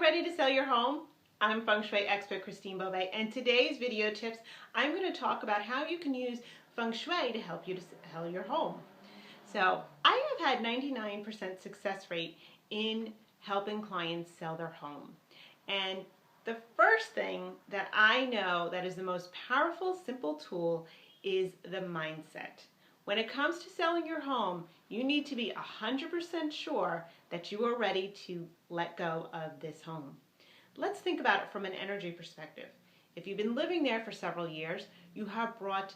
ready to sell your home? I'm Feng Shui expert Christine Beauvais, and today's video tips, I'm going to talk about how you can use Feng Shui to help you to sell your home. So I have had 99% success rate in helping clients sell their home. And the first thing that I know that is the most powerful, simple tool is the mindset. When it comes to selling your home, you need to be 100% sure that you are ready to let go of this home. Let's think about it from an energy perspective. If you've been living there for several years, you have brought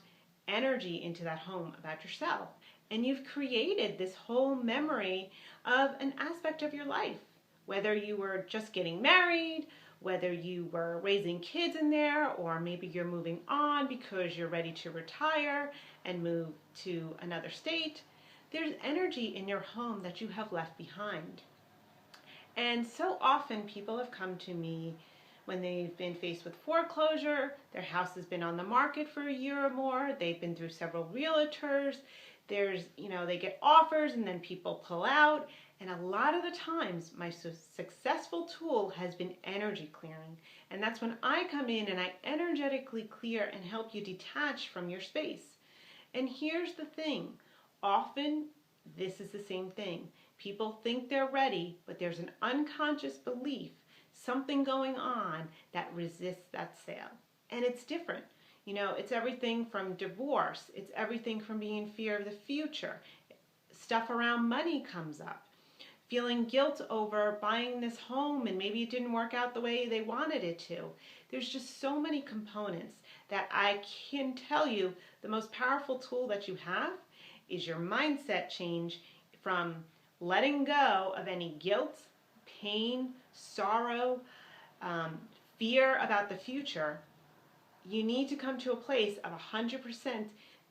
energy into that home about yourself, and you've created this whole memory of an aspect of your life. Whether you were just getting married, whether you were raising kids in there, or maybe you're moving on because you're ready to retire and move to another state, there's energy in your home that you have left behind. And so often people have come to me when they've been faced with foreclosure, their house has been on the market for a year or more, they've been through several realtors, they get offers and then people pull out. And a lot of the times, my successful tool has been energy clearing. And that's when I come in and I energetically clear and help you detach from your space. And here's the thing. Often, this is the same thing. People think they're ready, but there's an unconscious belief, something going on that resists that sale. And it's different. It's everything from divorce. It's everything from being in fear of the future. Stuff around money comes up. Feeling guilt over buying this home and maybe it didn't work out the way they wanted it to. There's just so many components that I can tell you the most powerful tool that you have is your mindset change from letting go of any guilt, pain, sorrow, fear about the future. You need to come to a place of 100%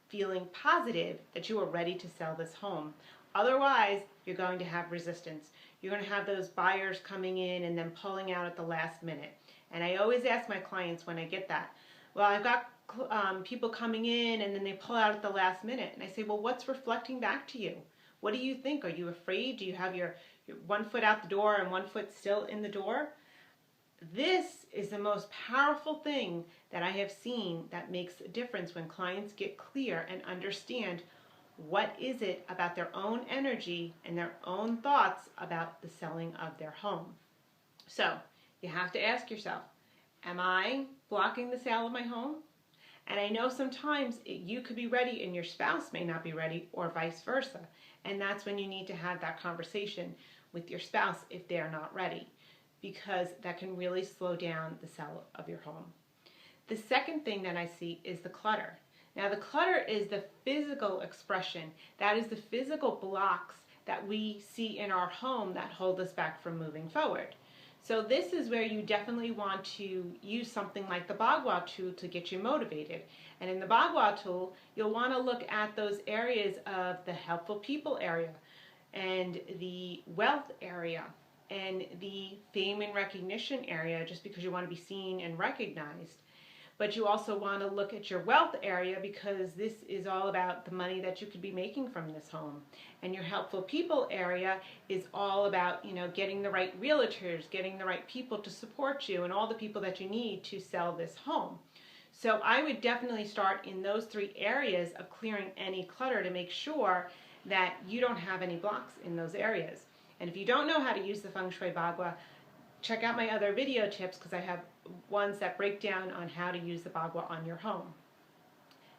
feeling positive that you are ready to sell this home. Otherwise, you're going to have resistance. You're going to have those buyers coming in and then pulling out at the last minute. And I always ask my clients when I get that, well, I've got people coming in and then they pull out at the last minute. And I say, well, what's reflecting back to you? What do you think? Are you afraid? Do you have your one foot out the door and one foot still in the door? This is the most powerful thing that I have seen that makes a difference when clients get clear and understand what is it about their own energy and their own thoughts about the selling of their home. So you have to ask yourself, am I blocking the sale of my home? And I know sometimes you could be ready and your spouse may not be ready, or vice versa. And that's when you need to have that conversation with your spouse if they're not ready, because that can really slow down the sale of your home. The second thing that I see is the clutter. Now the clutter is the physical expression. That is the physical blocks that we see in our home that hold us back from moving forward. So this is where you definitely want to use something like the Bagua tool to get you motivated. And in the Bagua tool, you'll want to look at those areas of the helpful people area and the wealth area and the fame and recognition area, just because you want to be seen and recognized. But you also want to look at your wealth area because this is all about the money that you could be making from this home. And your helpful people area is all about, getting the right realtors, getting the right people to support you and all the people that you need to sell this home. So I would definitely start in those three areas of clearing any clutter to make sure that you don't have any blocks in those areas. And if you don't know how to use the Feng Shui Bagua, check out my other video tips because I have ones that break down on how to use the Bagua on your home.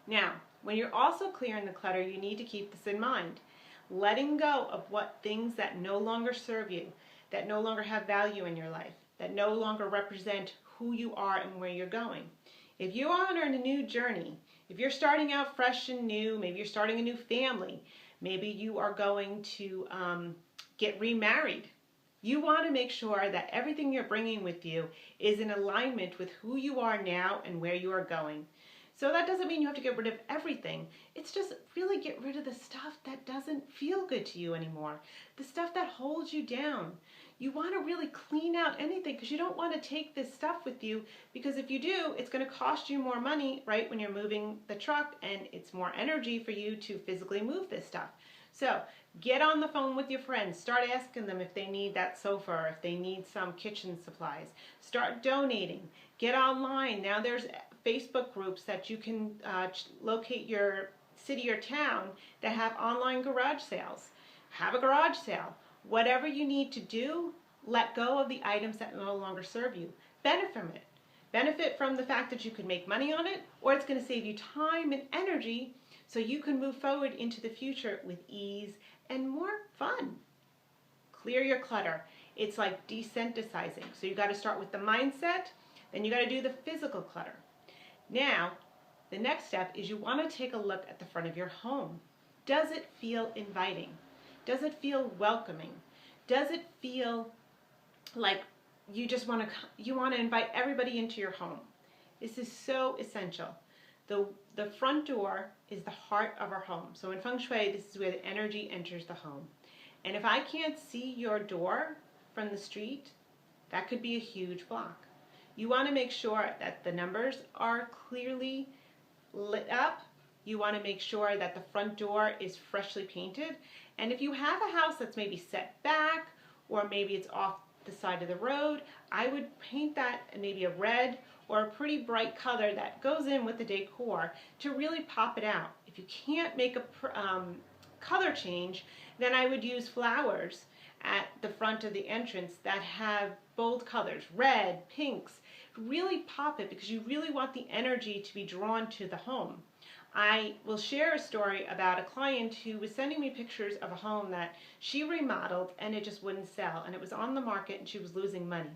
Now, when you're also clearing the clutter, you need to keep this in mind. Letting go of what things that no longer serve you, that no longer have value in your life, that no longer represent who you are and where you're going. If you are on a new journey, if you're starting out fresh and new, maybe you're starting a new family, maybe you are going to get remarried, you want to make sure that everything you're bringing with you is in alignment with who you are now and where you are going. So that doesn't mean you have to get rid of everything. It's just really get rid of the stuff that doesn't feel good to you anymore, the stuff that holds you down. You want to really clean out anything because you don't want to take this stuff with you, because if you do, it's going to cost you more money, right, when you're moving the truck, and it's more energy for you to physically move this stuff. So get on the phone with your friends. Start asking them if they need that sofa or if they need some kitchen supplies. Start donating. Get online. Now there's Facebook groups that you can locate your city or town that have online garage sales. Have a garage sale. Whatever you need to do, let go of the items that no longer serve you. Benefit from it. Benefit from the fact that you can make money on it, or it's going to save you time and energy so you can move forward into the future with ease and more fun. Clear your clutter. It's like desensitizing. So you got to start with the mindset, then you got to do the physical clutter. Now, the next step is you want to take a look at the front of your home. Does it feel inviting? Does it feel welcoming? Does it feel like you just want to invite everybody into your home? This is so essential. The front door is the heart of our home. So in Feng Shui, this is where the energy enters the home. And if I can't see your door from the street, that could be a huge block. You want to make sure that the numbers are clearly lit up. You want to make sure that the front door is freshly painted. And if you have a house that's maybe set back or maybe it's off the side of the road, I would paint that in maybe a red or a pretty bright color that goes in with the decor to really pop it out. If you can't make a color change, then I would use flowers at the front of the entrance that have bold colors, red, pinks. Really pop it because you really want the energy to be drawn to the home. I will share a story about a client who was sending me pictures of a home that she remodeled and it just wouldn't sell, and it was on the market and she was losing money.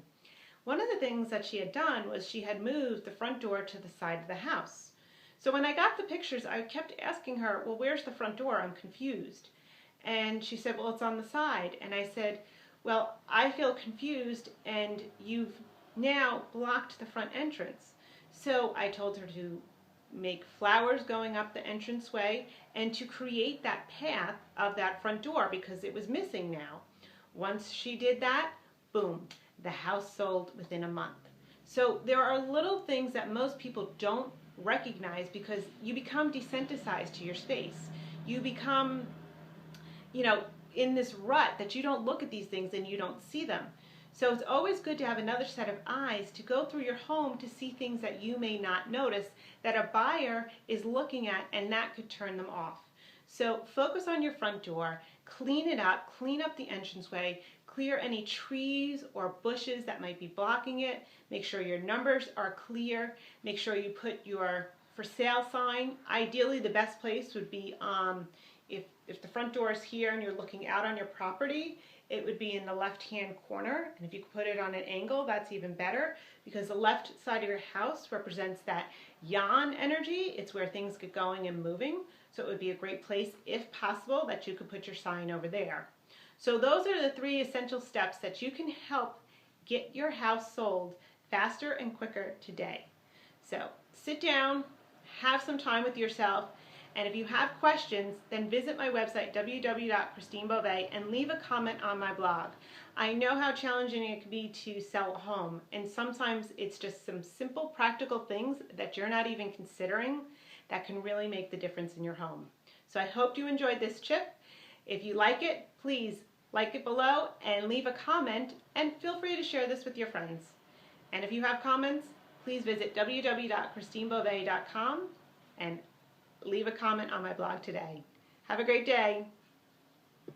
One of the things that she had done was she had moved the front door to the side of the house. So when I got the pictures, I kept asking her, well, where's the front door? I'm confused. And she said, well, it's on the side. And I said, well, I feel confused and you've now blocked the front entrance. So I told her to make flowers going up the entranceway and to create that path of that front door because it was missing now. Once she did that, boom, the house sold within a month. So there are little things that most people don't recognize because you become desensitized to your space. You become, in this rut that you don't look at these things and you don't see them. So it's always good to have another set of eyes to go through your home to see things that you may not notice that a buyer is looking at, and that could turn them off. So focus on your front door, clean it up, clean up the entranceway, clear any trees or bushes that might be blocking it, make sure your numbers are clear, make sure you put your for sale sign. Ideally, the best place would be if the front door is here and you're looking out on your property, it would be in the left-hand corner. And if you put it on an angle, that's even better because the left side of your house represents that yang energy. It's where things get going and moving. So it would be a great place, if possible, that you could put your sign over there. So those are the 3 essential steps that you can help get your house sold faster and quicker today. So sit down, have some time with yourself, and if you have questions, then visit my website, www.christinebove, and leave a comment on my blog. I know how challenging it can be to sell a home, and sometimes it's just some simple practical things that you're not even considering that can really make the difference in your home. So I hope you enjoyed this tip. If you like it, please like it below and leave a comment, and feel free to share this with your friends. And if you have comments, please visit www.christinebove.com and leave a comment on my blog today. Have a great day.